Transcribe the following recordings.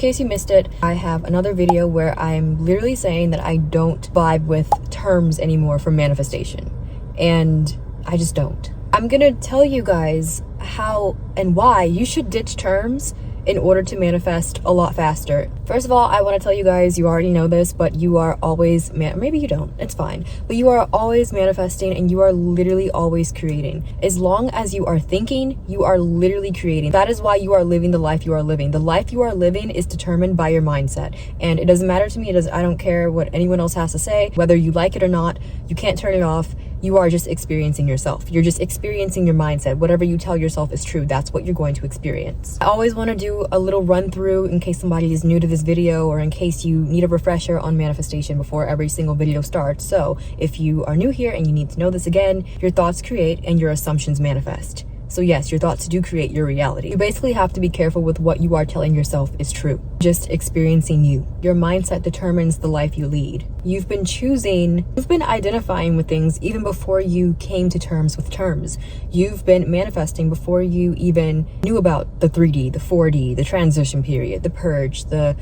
case you missed it, I have another video where I'm literally saying that I don't vibe with terms anymore for manifestation. And I just don't. I'm gonna tell you guys how and why you should ditch terms in order to manifest a lot faster. First of all, I want to tell you guys, you already know this, but you are always, maybe you don't, it's fine, but you are always manifesting and you are literally always creating. As long as you are thinking, you are literally creating. That is why you are living the life you are living. The life you are living is determined by your mindset. And it doesn't matter to me, I don't care what anyone else has to say, whether you like it or not, you can't turn it off. You are just experiencing yourself. You're just experiencing your mindset. Whatever you tell yourself is true, that's what you're going to experience. I always want to do a little run through in case somebody is new to this video or in case you need a refresher on manifestation before every single video starts. So if you are new here and you need to know this again, your thoughts create and your assumptions manifest. So yes, your thoughts do create your reality. You basically have to be careful with what you are telling yourself is true. Just experiencing you. Your mindset determines the life you lead. You've been identifying with things even before you came to terms with terms. You've been manifesting before you even knew about the 3D, the 4D, the transition period, the purge, the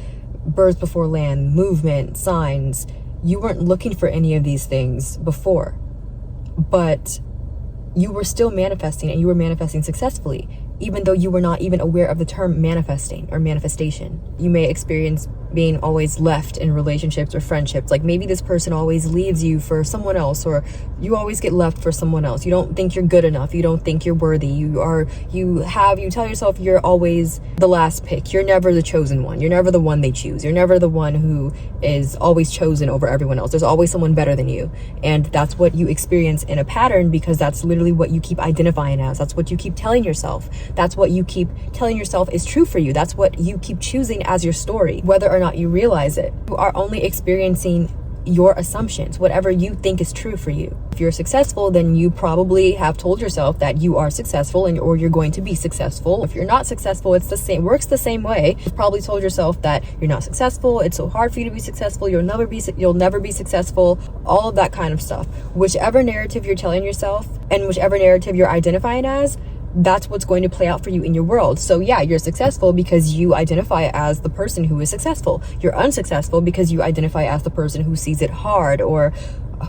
birth before land, movement, signs. You weren't looking for any of these things before, but you were still manifesting, and you were manifesting successfully, even though you were not even aware of the term manifesting or manifestation. You may experience being always left in relationships or friendships. Like maybe this person always leaves you for someone else, or you always get left for someone else. You don't think you're good enough. You don't think you're worthy. You tell yourself you're always the last pick. You're never the chosen one. You're never the one they choose. You're never the one who is always chosen over everyone else. There's always someone better than you. And that's what you experience in a pattern, because that's literally what you keep identifying as. That's what you keep telling yourself. That's what you keep telling yourself is true for you. That's what you keep choosing as your story, whether or not you realize it. You are only experiencing your assumptions, whatever you think is true for you. If you're successful, then you probably have told yourself that you are successful or you're going to be successful. If you're not successful, works the same way. You've probably told yourself that you're not successful, it's so hard for you to be successful, you'll never be successful, all of that kind of stuff. Whichever narrative you're telling yourself and whichever narrative you're identifying as, that's what's going to play out for you in your world. So yeah, you're successful because you identify as the person who is successful. You're unsuccessful because you identify as the person who sees it hard, or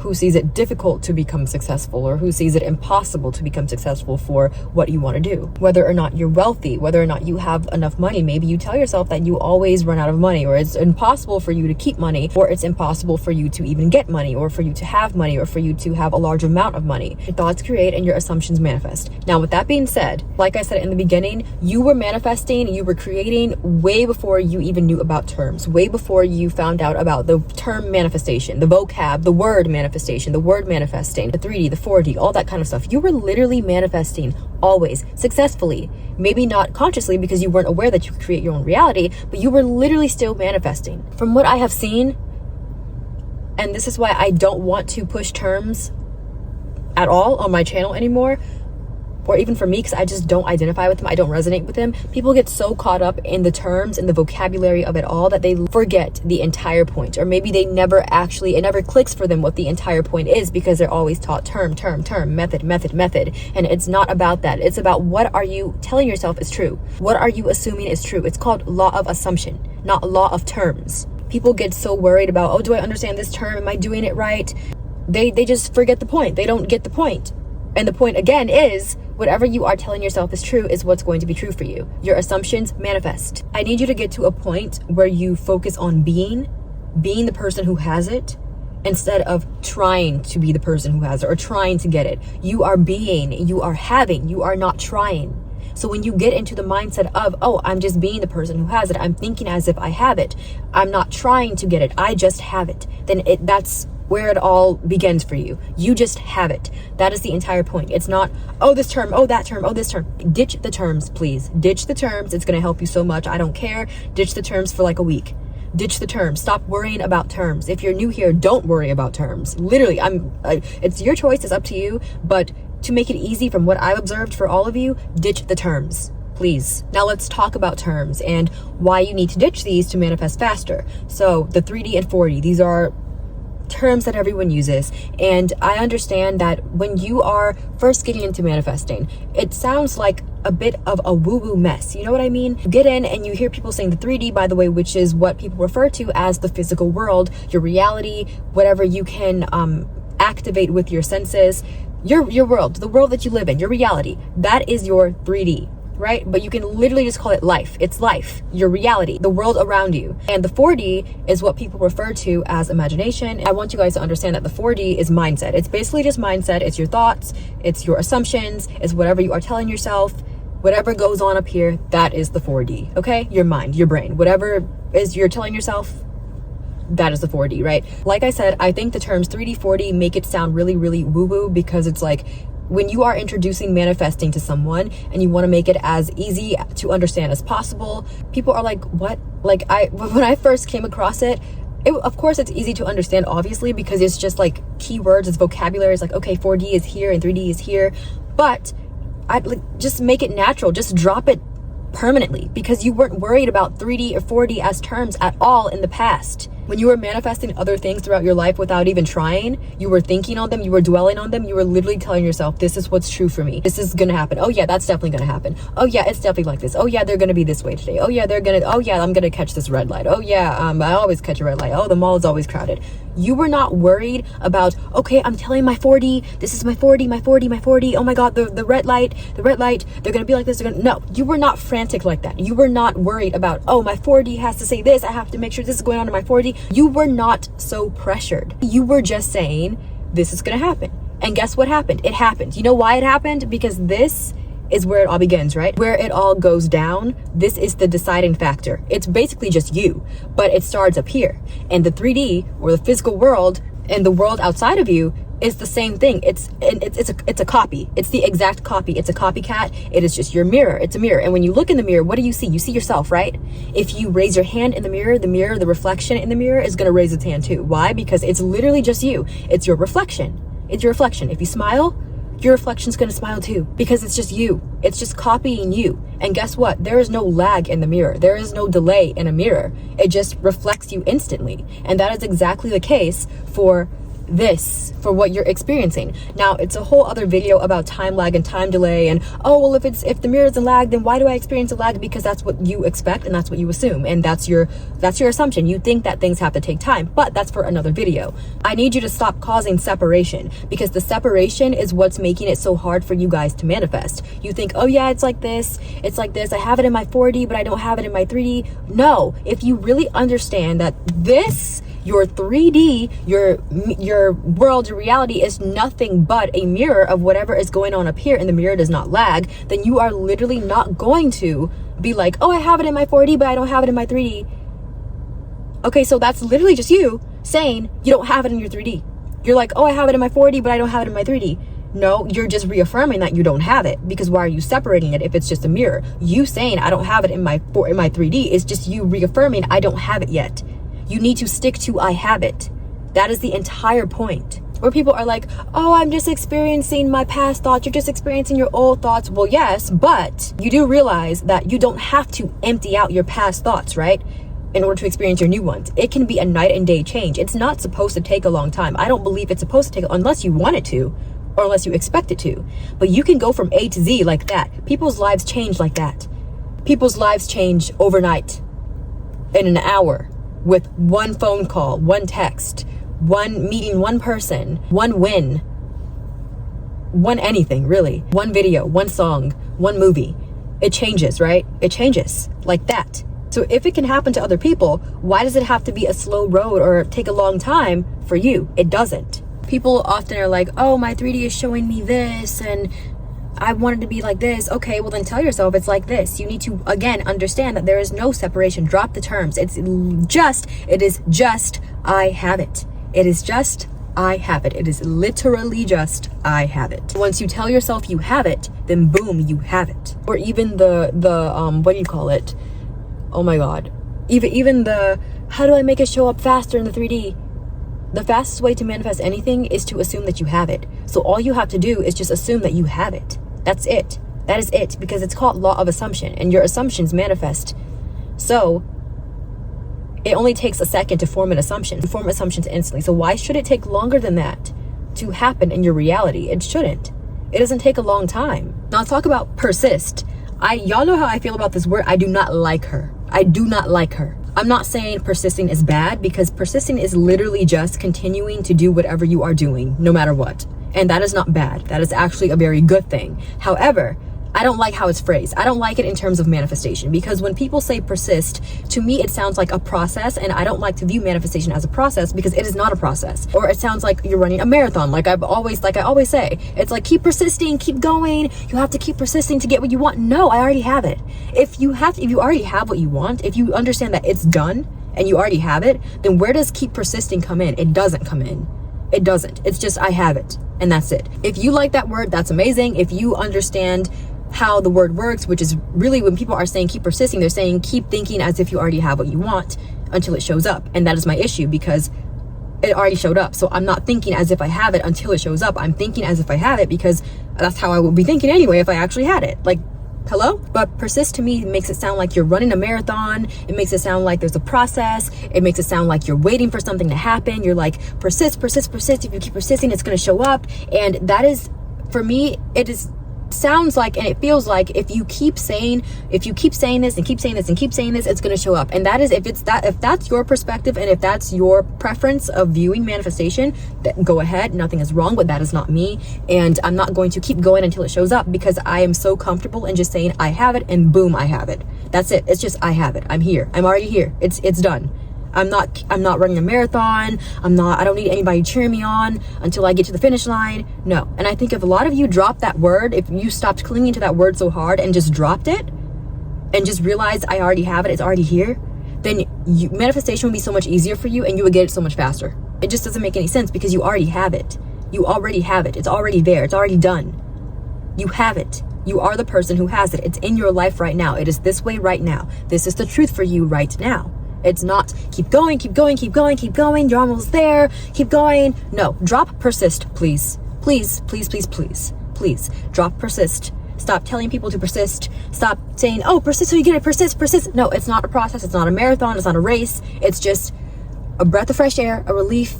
who sees it difficult to become successful, or who sees it impossible to become successful for what you want to do. Whether or not you're wealthy, whether or not you have enough money, maybe you tell yourself that you always run out of money, or it's impossible for you to keep money, or it's impossible for you to even get money, or for you to have money, or for you to have a large amount of money. Your thoughts create and your assumptions manifest. Now, with that being said, like I said in the beginning, you were manifesting, you were creating way before you even knew about terms, way before you found out about the term manifestation, the vocab, the word manifestation, the word manifesting, the 3D, the 4D, all that kind of stuff. You were literally manifesting always successfully. Maybe not consciously because you weren't aware that you could create your own reality, but you were literally still manifesting. From what I have seen, and this is why I don't want to push terms at all on my channel anymore, or even for me, because I just don't identify with them, I don't resonate with them. People get so caught up in the terms and the vocabulary of it all that they forget the entire point, or maybe it never clicks for them what the entire point is, because they're always taught term, method, and it's not about that. It's about, what are you telling yourself is true? What are you assuming is true? It's called law of assumption, not law of terms. People get so worried about, oh, do I understand this term? Am I doing it right? They just forget the point. They don't get the point. And the point, again, is whatever you are telling yourself is true is what's going to be true for you. Your assumptions manifest. I need you to get to a point where you focus on being the person who has it, instead of trying to be the person who has it or trying to get it. You are being, you are having, you are not trying. So when you get into the mindset of, oh, I'm just being the person who has it, I'm thinking as if I have it, I'm not trying to get it, I just have it, then that's where it all begins for you. You just have it. That is the entire point. It's not, oh, this term, oh, that term, oh, this term. Ditch the terms, please. Ditch the terms. It's going to help you so much. I don't care. Ditch the terms for like a week. Ditch the terms. Stop worrying about terms. If you're new here, don't worry about terms. Literally, it's your choice. It's up to you. But to make it easy, from what I've observed for all of you, ditch the terms, please. Now let's talk about terms and why you need to ditch these to manifest faster. So the 3D and 4D, these are terms that everyone uses. And I understand that when you are first getting into manifesting, it sounds like a bit of a woo-woo mess. You know what I mean? You get in and you hear people saying the 3D, by the way, which is what people refer to as the physical world, your reality, whatever you can activate with your senses, your world, the world that you live in, your reality. That is your 3D. Right? But you can literally just call it life. It's life, your reality, the world around you. And the 4D is what people refer to as imagination. I want you guys to understand that the 4D is mindset. It's basically just mindset. It's your thoughts, it's your assumptions, it's whatever you are telling yourself, whatever goes on up here, that is the 4D, okay? Your mind, your brain, whatever is you're telling yourself, that is the 4D, right? Like I said, I think the terms 3D, 4D make it sound really, really woo-woo, because it's like, when you are introducing manifesting to someone and you want to make it as easy to understand as possible, people are like, what? Like, when I first came across it, of course it's easy to understand, obviously, because it's just like keywords, it's vocabulary. It's like, okay, 4D is here and 3D is here, but I'd like, just make it natural, just drop it permanently, because you weren't worried about 3D or 4D as terms at all in the past. When you were manifesting other things throughout your life without even trying, you were thinking on them, you were dwelling on them, you were literally telling yourself, this is what's true for me. This is gonna happen. Oh yeah, that's definitely gonna happen. Oh yeah, it's definitely like this. Oh yeah, they're gonna be this way today. Oh yeah, I'm gonna catch this red light. Oh yeah, I always catch a red light. Oh, the mall is always crowded. You were not worried about, okay, I'm telling my 4D, this is my 4D, my 4D, my 4D. Oh my God, the red light, they're gonna be like this. No, you were not frantic like that. You were not worried about, oh, my 4D has to say this. I have to make sure this is going on in my 4D. You were not so pressured. You were just saying, this is gonna happen. And guess what happened? It happened. You know why it happened? Because this is where it all begins, right? Where it all goes down. This is the deciding factor. It's basically just you, but it starts up here. And the 3D, or the physical world, and the world outside of you is the same thing. It's a copy. It's the exact copy. It's a copycat. It is just your mirror. It's a mirror. And when you look in the mirror, what do you see? You see yourself, right? If you raise your hand in the mirror, the reflection in the mirror is going to raise its hand too. Why? Because it's literally just you. It's your reflection. It's your reflection. If you smile, your reflection's going to smile too, because it's just you. It's just copying you. And guess what? There is no lag in the mirror. There is no delay in a mirror. It just reflects you instantly. And that is exactly the case for for what you're experiencing. Now, it's a whole other video about time lag and time delay, and oh well, if the mirror is a lag, then why do I experience a lag? Because that's what you expect and that's what you assume, and that's your assumption. You think that things have to take time, but that's for another video. I need you to stop causing separation, because the separation is what's making it so hard for you guys to manifest. You think, oh yeah, it's like this, I have it in my 4D but I don't have it in my 3D. No, if you really understand that this, your 3D, your world, your reality is nothing but a mirror of whatever is going on up here, and the mirror does not lag, then you are literally not going to be like, oh, I have it in my 4D but I don't have it in my 3D. Okay, so that's literally just you saying you don't have it in your 3D. You're like, oh, I have it in my 4D but I don't have it in my 3D. No, you're just reaffirming that you don't have it, because why are you separating it if it's just a mirror? You saying I don't have it in my 3D is just you reaffirming I don't have it yet. You need to stick to I have it. That is the entire point. Where people are like, oh, I'm just experiencing my past thoughts. You're just experiencing your old thoughts. Well, yes, but you do realize that you don't have to empty out your past thoughts, right? In order to experience your new ones. It can be a night and day change. It's not supposed to take a long time. I don't believe it's supposed to take, unless you want it to, or unless you expect it to. But you can go from A to Z like that. People's lives change like that. People's lives change overnight, in an hour, with one phone call, one text, one meeting, one person, one win, one anything really, one video, one song, one movie. It changes, right? It changes like that. So if it can happen to other people, why does it have to be a slow road or take a long time for you? It doesn't. People often are like, oh, my 3D is showing me this and I wanted to be like this. Okay, well then tell yourself it's like this. You need to, again, understand that there is no separation. Drop the terms. It is just, I have it. It is just, I have it. It is literally just, I have it. Once you tell yourself you have it, then boom, you have it. Or even the what do you call it? Oh my God. Even the, how do I make it show up faster in the 3D? The fastest way to manifest anything is to assume that you have it. So all you have to do is just assume that you have it. That's it. That is it, because it's called law of assumption, and your assumptions manifest. So It only takes a second to form an assumption. You form assumptions instantly. So why should it take longer than that to happen in your reality? It shouldn't. It doesn't take a long time. Now let's talk about persist. Y'all know how I feel about this word. I do not like her. I do not like her. I'm not saying persisting is bad, because persisting is literally just continuing to do whatever you are doing, no matter what. And that is not bad. That is actually a very good thing. However, I don't like how it's phrased. I don't like it in terms of manifestation, because when people say persist, to me it sounds like a process, and I don't like to view manifestation as a process, because it is not a process. Or it sounds like you're running a marathon, like I always say. It's like, keep persisting, keep going. You have to keep persisting to get what you want. No, I already have it. If you already have what you want, if you understand that it's done and you already have it, then where does keep persisting come in? It doesn't come in. It doesn't. It's just, I have it, and that's it. If you like that word, that's amazing. If you understand how the word works, which is really, when people are saying keep persisting, they're saying keep thinking as if you already have what you want until it shows up. And that is my issue, because it already showed up. So I'm not thinking as if I have it until it shows up. I'm thinking as if I have it, because that's how I would be thinking anyway if I actually had it. Like, hello? But persist to me makes it sound like you're running a marathon. It makes it sound like there's a process. It makes it sound like you're waiting for something to happen. You're like, persist, persist, persist. If you keep persisting, it's going to show up. And that is, for me, it is sounds like, and it feels like, if you keep saying this and keep saying this and keep saying this, it's going to show up. And that is, if that's your perspective, and if that's your preference of viewing manifestation, that, go ahead, nothing is wrong, but that is not me. And I'm not going to keep going until it shows up, because I am so comfortable in just saying I have it, and boom, I have it. That's it. It's just, I have it. I'm here. I'm already here. It's done. I'm not running a marathon. I don't need anybody cheering me on until I get to the finish line. No. And I think if a lot of you dropped that word, if you stopped clinging to that word so hard and just dropped it and just realized I already have it, it's already here, then manifestation would be so much easier for you, and you would get it so much faster. It just doesn't make any sense, because you already have it. You already have it. It's already there. It's already done. You have it. You are the person who has it. It's in your life right now. It is this way right now. This is the truth for you right now. It's not keep going, keep going, keep going, keep going. You're almost there. Keep going. No, drop persist, please. Please, please, please, please, please. Drop persist. Stop telling people to persist. Stop saying, oh, persist so you get it. Persist, persist. No, it's not a process. It's not a marathon. It's not a race. It's just a breath of fresh air, a relief,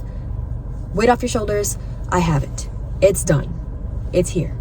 weight off your shoulders. I have it. It's done. It's here.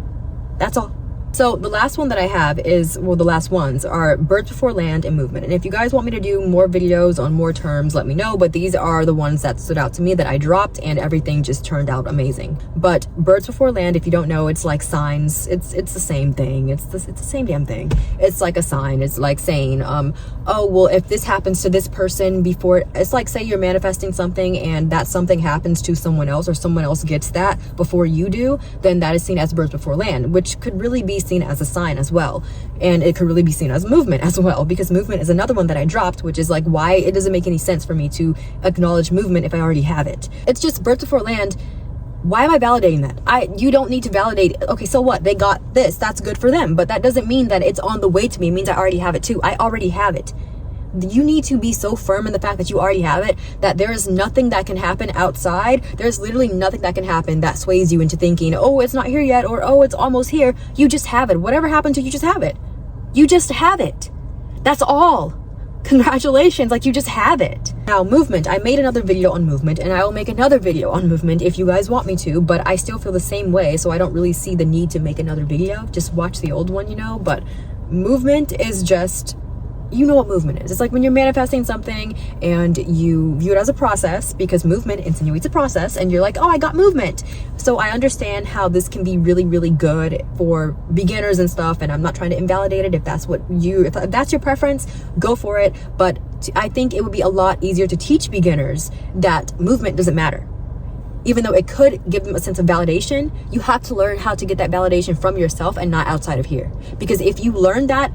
That's all. So the last one that I have is, well, the last ones are birds before land and movement. And if you guys want me to do more videos on more terms, let me know. But these are the ones that stood out to me that I dropped, and everything just turned out amazing. But birds before land, if you don't know, it's like signs. It's the same thing. It's the same damn thing. It's like a sign. It's like saying, oh, well, if this happens to this person before, it's like, say you're manifesting something and that something happens to someone else, or someone else gets that before you do, then that is seen as birds before land, which could really be seen as a sign as well. And it could really be seen as movement as well, because movement is another one that I dropped, which is like, why it doesn't make any sense for me to acknowledge movement if I already have it. It's just birds before land. Why am I validating that? You don't need to validate. Okay, so what? They got this. That's good for them. But that doesn't mean that it's on the way to me. It means I already have it too. I already have it. You need to be so firm in the fact that you already have it, that there is nothing that can happen outside. There's literally nothing that can happen that sways you into thinking, oh, it's not here yet, or oh, it's almost here. You just have it. Whatever happened to you, just have it. You just have it. That's all. Congratulations, like you just have it. Now, movement. I made another video on movement, and I will make another video on movement if you guys want me to, but I still feel the same way, so I don't really see the need to make another video. Just watch the old one, you know. But movement is just, you know what movement is. It's like when you're manifesting something and you view it as a process, because movement insinuates a process, and you're like, oh, I got movement. So I understand how this can be really, really good for beginners and stuff, and I'm not trying to invalidate it. If that's if that's your preference, go for it. But I think it would be a lot easier to teach beginners that movement doesn't matter. Even though it could give them a sense of validation, you have to learn how to get that validation from yourself and not outside of here. Because if you learn that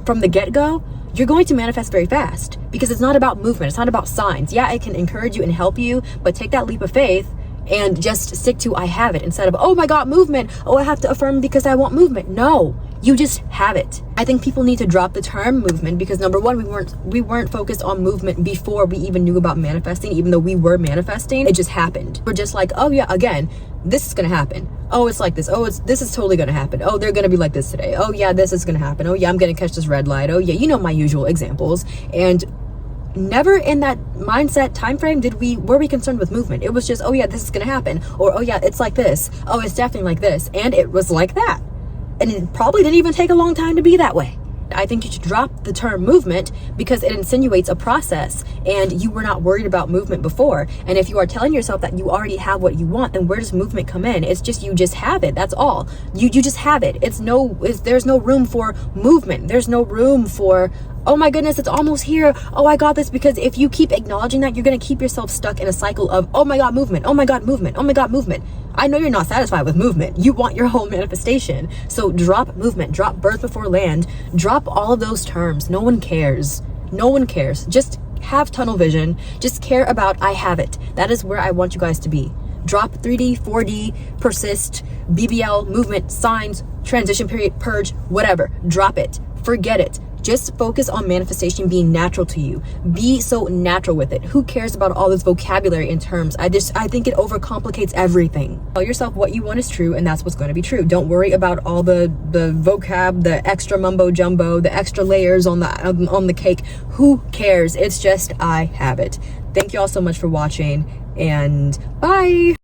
from the get-go, you're going to manifest very fast, because it's not about movement. It's not about signs. Yeah, it can encourage you and help you, but take that leap of faith and just stick to I have it, instead of, oh my God, movement. Oh, I have to affirm because I want movement. No, you just have it. I think people need to drop the term movement, because number one, we weren't focused on movement before we even knew about manifesting. Even though we were manifesting, it just happened. We're just like, oh yeah, again, this is gonna happen. Oh, it's like this. Oh, this is totally gonna happen. Oh, they're gonna be like this today. Oh yeah, this is gonna happen. Oh yeah, I'm gonna catch this red light. Oh yeah, you know my usual examples. And never in that mindset time frame were we concerned with movement. It was just, oh yeah, this is gonna happen, or oh yeah, it's like this, oh it's definitely like this, and it was like that, and it probably didn't even take a long time to be that way. I think you should drop the term movement because it insinuates a process, and you were not worried about movement before. And if you are telling yourself that you already have what you want, then where does movement come in? It's just, you just have it. That's all. You just have it. There's no room for movement. There's no room for, oh my goodness, it's almost here, oh I got this. Because if you keep acknowledging that, you're going to keep yourself stuck in a cycle of, oh my god, movement, oh my god, movement, oh my god, movement. I know you're not satisfied with movement. You want your whole manifestation. So drop movement, drop birth before land, drop all of those terms. No one cares. No one cares. Just have tunnel vision. Just care about, I have it. That is where I want you guys to be. Drop 3D, 4D, persist, BBL, movement, signs, transition period, purge, whatever. Drop it. Forget it. Just focus on manifestation being natural to you. Be so natural with it. Who cares about all this vocabulary and terms? I think it overcomplicates everything. Tell yourself what you want is true, and that's what's going to be true. Don't worry about all the vocab, the extra mumbo jumbo, the extra layers on the cake. Who cares? It's just, I have it. Thank you all so much for watching, and bye.